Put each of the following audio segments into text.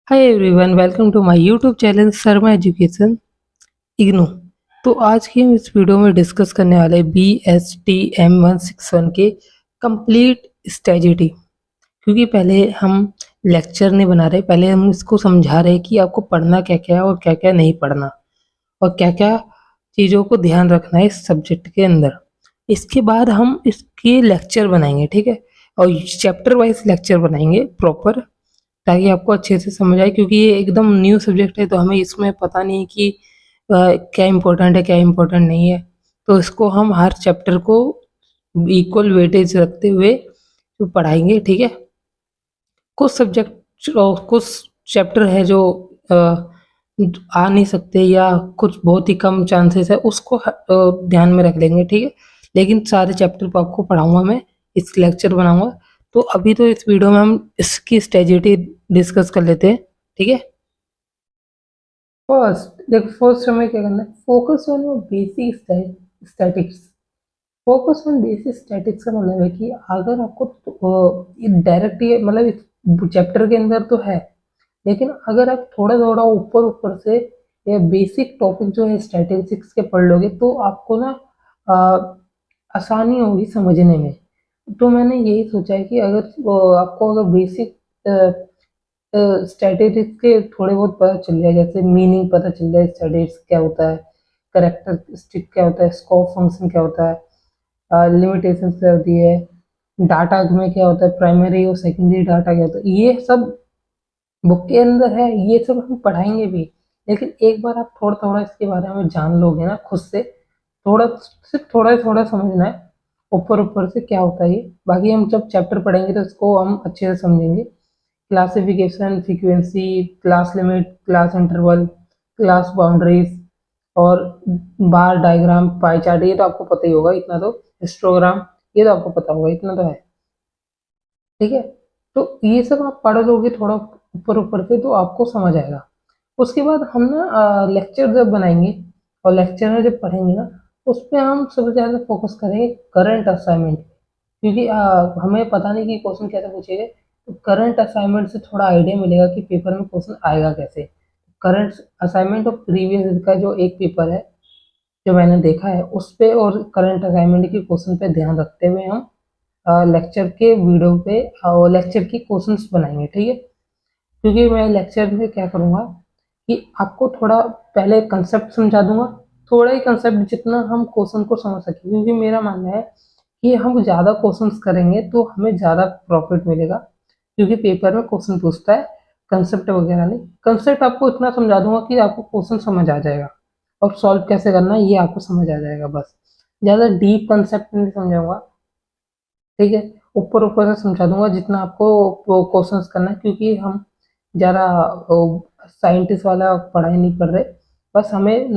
Hi everyone, welcome to my YouTube channel Sharma education IGNOU. तो आज की हम इस वीडियो में डिस्कस करने वाले BSTM161 के कंप्लीट स्ट्रेटजी। क्योंकि पहले हम लेक्चर नहीं बना रहे, पहले हम इसको समझा रहे कि आपको पढ़ना क्या क्या है और क्या क्या नहीं पढ़ना और क्या क्या चीज़ों को ध्यान रखना है इस सब्जेक्ट के अंदर। इसके बाद हम इसके लेक्चर बनाएंगे, ठीक है, और चैप्टर वाइज लेक्चर बनाएंगे प्रॉपर, ताकि आपको अच्छे से समझ आए। क्योंकि ये एकदम न्यू सब्जेक्ट है तो हमें इसमें पता नहीं है कि क्या इम्पोर्टेंट है क्या इम्पोर्टेंट नहीं है। तो इसको हम हर चैप्टर को इक्वल वेटेज रखते हुए तो पढ़ाएंगे, ठीक है। कुछ सब्जेक्ट कुछ चैप्टर है जो आ नहीं सकते या कुछ बहुत ही कम चांसेस है, उसको ध्यान में रख लेंगे, ठीक है। लेकिन सारे चैप्टर को आपको पढ़ाऊंगा मैं, इस लेक्चर बनाऊंगा। तो अभी तो इस वीडियो में हम इसकी स्ट्रेटजी डिस्कस कर लेते हैं, ठीक है। फर्स्ट हमें क्या करना है, focus on basic statics. Focus on basic statics का मतलब है कि अगर आपको डायरेक्ट ये मतलब इस चैप्टर के अंदर तो है, लेकिन अगर आप थोड़ा थोड़ा ऊपर ऊपर से ये बेसिक टॉपिक जो है स्टैटिस्टिक्स के पढ़ लोगे तो आपको ना आसानी होगी समझने में। तो मैंने यही सोचा है कि अगर आपको अगर बेसिक स्टैटिस्टिक्स के थोड़े बहुत पता चल जाए, जैसे मीनिंग पता चल जाए, स्टैटिस्टिक्स क्या होता है, कैरेक्टरिस्टिक क्या होता है, स्कोप फंक्शन क्या होता है, लिमिटेशन क्या होती है, डाटा में क्या होता है, प्राइमरी और सेकेंडरी डाटा क्या होता है, ये सब बुक के अंदर है, ये सब हम पढ़ाएंगे भी। लेकिन एक बार आप थोड़ा थोड़ा इसके बारे में जान लोगे ना खुद से, थोड़ा सिर्फ थोड़ा थोड़ा समझना है ऊपर ऊपर से क्या होता है ये। बाकी हम जब चैप्टर पढ़ेंगे तो इसको हम अच्छे से समझेंगे। Classification, frequency, class limit, class interval, class boundaries और बार डायग्राम, पाई चार्ट, ये तो आपको पता ही होगा इतना तो। हिस्टोग्राम, ये तो आपको पता होगा इतना तो है, ठीक है। तो ये सब आप पढ़ लोगे थोड़ा ऊपर ऊपर से तो आपको समझ आएगा। उसके बाद हम ना लेक्चर जब बनाएंगे और लेक्चर में जब पढ़ेंगे ना, उस पर हम सबसे ज़्यादा फोकस करेंगे करंट असाइनमेंट। क्योंकि हमें पता नहीं कि क्वेश्चन कैसे पूछेंगे, तो करंट असाइनमेंट से थोड़ा आइडिया मिलेगा कि पेपर में क्वेश्चन आएगा कैसे। करंट असाइनमेंट और प्रीवियस का जो एक पेपर है जो मैंने देखा है उस पे और करंट असाइनमेंट के क्वेश्चन पे ध्यान रखते हुए हम लेक्चर के वीडियो पे और लेक्चर की क्वेश्चंस बनाएंगे, ठीक है। क्योंकि मैं लेक्चर में क्या करूँगा कि आपको थोड़ा पहले कंसेप्ट समझा दूंगा, थोड़ा ही कंसेप्ट जितना हम क्वेश्चन को समझ सकें। क्योंकि मेरा मानना है कि हम ज़्यादा क्वेश्चंस करेंगे तो हमें ज़्यादा प्रॉफिट मिलेगा। क्योंकि पेपर में क्वेश्चन पूछता है, कंसेप्ट वगैरह नहीं। कंसेप्ट आपको इतना समझा दूंगा कि आपको क्वेश्चन समझ आ जाएगा और सॉल्व कैसे करना है ये आपको समझ आ जाएगा, बस। ज़्यादा डीप कंसेप्ट नहीं समझाऊंगा, ठीक है। ऊपर ऊपर से समझा दूंगा जितना आपको क्वेश्चंस करना है। क्योंकि हम ज़्यादा साइंटिस्ट वाला पढ़ाई नहीं कर रहे, बस हमें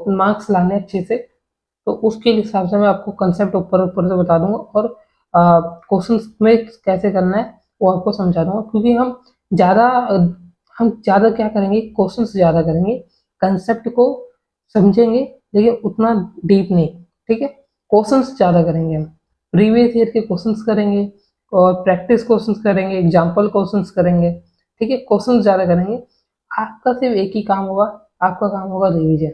मार्क्स लाने अच्छे से। तो उसके हिसाब से मैं आपको कंसेप्ट ऊपर ऊपर से बता दूंगा और क्वेश्चंस में कैसे करना है वो आपको समझा दूंगा। क्योंकि ज़्यादा हम ज़्यादा क्या करेंगे, क्वेश्चंस ज़्यादा करेंगे, कंसेप्ट को समझेंगे लेकिन उतना डीप नहीं, ठीक है। क्वेश्चंस ज़्यादा करेंगे हम, प्रीवियस ईयर के क्वेश्चंस करेंगे और प्रैक्टिस क्वेश्चंस करेंगे, एग्जाम्पल क्वेश्चंस करेंगे, ठीक है। क्वेश्चंस ज़्यादा करेंगे। आपका सिर्फ एक ही काम होगा, आपका काम होगा रिवीजन,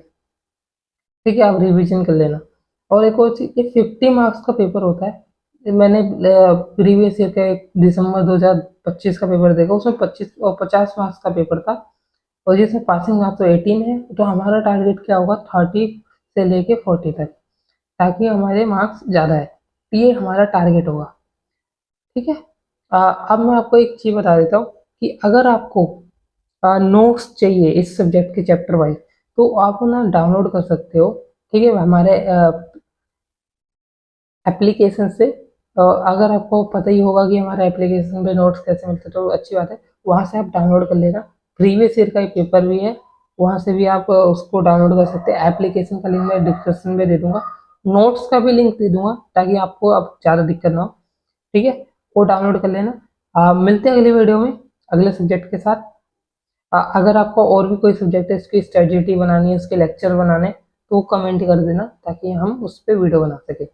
ठीक है। आप रिवीजन कर लेना। और एक और चीज़, ये 50 मार्क्स का पेपर होता है। मैंने प्रीवियस ईयर का दिसंबर 2025 का पेपर देखा, उसमें 25 और 50 मार्क्स का पेपर था। और जैसे पासिंग मार्क्स तो 18 है, तो हमारा टारगेट क्या होगा 30 से लेके 40 तक, ताकि हमारे मार्क्स ज़्यादा है। ये हमारा टारगेट होगा, ठीक है। अब मैं आपको एक चीज़ बता देता हूँ कि अगर आपको नोट्स चाहिए इस सब्जेक्ट के चैप्टर वाइज तो आप ना डाउनलोड कर सकते हो, ठीक है, हमारे एप्लीकेशन से। अगर आपको पता ही होगा कि हमारे एप्लीकेशन पे नोट्स कैसे मिलते हैं तो अच्छी बात है, वहाँ से आप डाउनलोड कर लेना। प्रीवियस ईयर का एक पेपर भी है, वहाँ से भी आप उसको डाउनलोड कर सकते हैं। एप्लीकेशन का लिंक मैं डिस्क्रिप्शन में दे दूंगा, नोट्स का भी लिंक दे दूंगा ताकि आपको अब ज़्यादा दिक्कत ना हो, ठीक है। वो डाउनलोड कर लेना। मिलते हैं अगली वीडियो में अगले सब्जेक्ट के साथ। अगर आपको और भी कोई सब्जेक्ट है इसकी स्ट्रेटजी बनानी है, इसके लेक्चर बनाने, तो कमेंट कर देना ताकि हम उस पर वीडियो बना सकें।